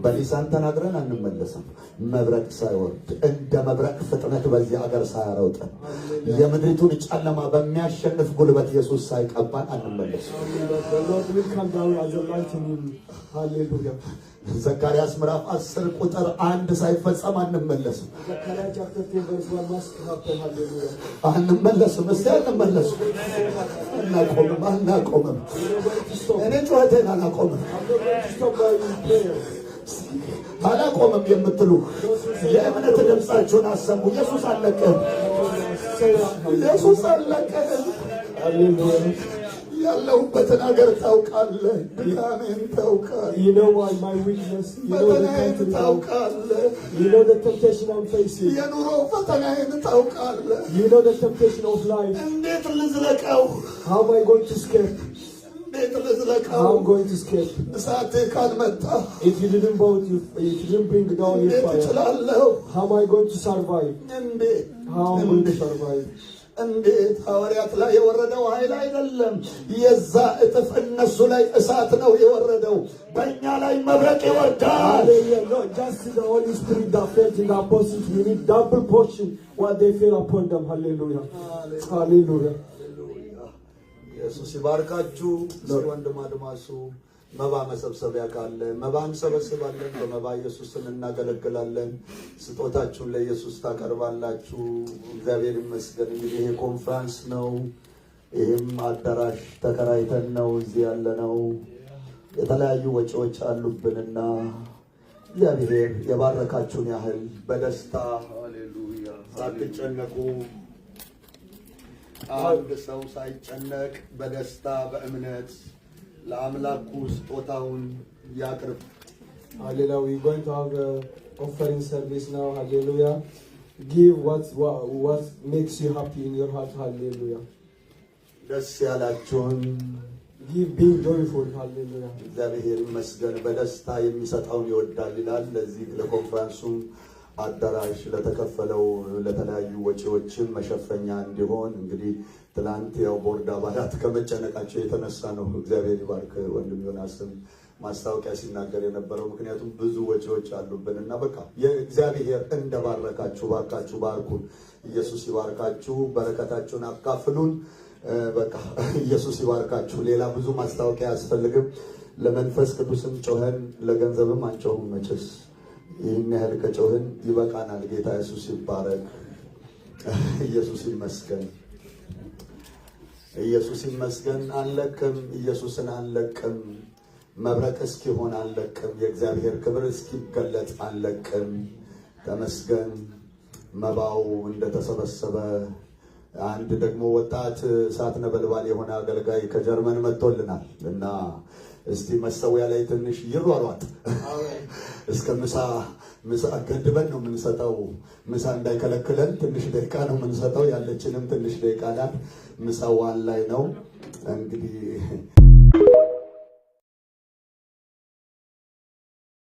በሊሳን ተናግረን አንመለስም። መብረቅ ሳይወርድ እንደ መብረቅ ፍጥነት በዚህ አገር ሳያረውጠን የምድሪቱን ጨለማ በሚያሸንፍ ጉልበት ኢየሱስ ሳይቀባን አንመለስም። ዘካርያስ ምዕራፍ 10 ቁጥር 1 ሳይፈጸም አንመለስም። እስቲ አንመለስም። አናቆምም። እኔ ጩኸቴን አላቆምም የምትሉ የእምነት ድምፃችሁን አሰሙ። ኢየሱስ አለቀን። ኢየሱስ አለቀን። ያለሁበትን አገር ታውቃለህ። ድካሜን ታውቃለህ። You know my weakness. You know the ፈተናዬን ታውቃለህ። You know the temptation I'm facing. የኑሮ ፈተናዬን ታውቃለህ። You know the temptation of life. እንዴት ልዝለቀው? How am I going to escape? እንዴት ልዝለቀው? How am I going to escape? እሳት ካልመጣ If you didn't bring down your እንዴት fire, እችላለሁ? how am I going to survive? እንዴት How am I going to survive? እንዴት ሐዋርያት ላይ የወረደው ኃይል አይደለም፣ የዛ እጥፍ እነሱ ላይ እሳት ነው የወረደው። በእኛ ላይ መብረቅ ይወርዳል። Hallelujah. Not just the Holy Spirit that fell in the apostles. We need double portion what they fell upon them. Hallelujah. Hallelujah. ኢየሱስ ይባርካችሁ። ወንድም አድማሱ መባ መሰብሰቢያ ካለ መባ እንሰበስባለን። በመባ ኢየሱስን እናገለግላለን። ስጦታችሁን ለኢየሱስ ታቀርባላችሁ። እግዚአብሔር ይመስገን። እንግዲህ ይሄ ኮንፈረንስ ነው። ይሄም አዳራሽ ተከራይተን ነው እዚህ ያለነው። የተለያዩ ወጪዎች አሉብንና እግዚአብሔር የባረካችሁን ያህል በደስታ ሃሌሉያ ሳትጨነቁ አንድ ሰው ሳይጨነቅ በደስታ በእምነት ለአምላኩ ስጦታውን ያቅርብ። Hallelujah. We're going to have an offering service now. Hallelujah. Give what makes you happy in your heart. Hallelujah. ደስ ያላችሁን Give being joyful. Hallelujah. እግዚአብሔር ይመስገን በደስታ የሚሰጠውን ይወዳል ይላል። ለዚህ ለኮንፈረንሱ አዳራሽ ለተከፈለው ለተለያዩ ወጪዎችን መሸፈኛ እንዲሆን እንግዲህ ትላንት ያው ቦርድ አባላት ከመጨነቃቸው የተነሳ ነው። እግዚአብሔር ይባርክ ወንድም ዮናስም ማስታወቂያ ሲናገር የነበረው ምክንያቱም ብዙ ወጪዎች አሉብንና በቃ የእግዚአብሔር እንደባረካችሁ ባርካችሁ ባርኩን። ኢየሱስ ይባርካችሁ። በረከታችሁን አካፍሉን። በቃ ኢየሱስ ይባርካችሁ። ሌላ ብዙ ማስታወቂያ አያስፈልግም። ለመንፈስ ቅዱስም ጮኸን ለገንዘብም አንጮህም መቼስ ይህን ያህል ከጮህን ይበቃናል። ጌታ ኢየሱስ ይባረክ። ኢየሱስ ይመስገን። ኢየሱስ ይመስገን። አንለቅም። ኢየሱስን አንለቅም። መብረቅ እስኪሆን አንለቅም። የእግዚአብሔር ክብር እስኪገለጥ አንለቅም። ተመስገን። መባው እንደተሰበሰበ አንድ ደግሞ ወጣት እሳት ነበልባል የሆነ አገልጋይ ከጀርመን መጥቶልናል እና እስቲ መሰዊያ ላይ ትንሽ ይሯሯጥ እስከ ምሳ ገድበን ነው የምንሰጠው። ምሳ እንዳይከለክለን ትንሽ ደቂቃ ነው የምንሰጠው። ያለችንም ትንሽ ደቂቃ ናት። ምሳዋን ላይ ነው እንግዲህ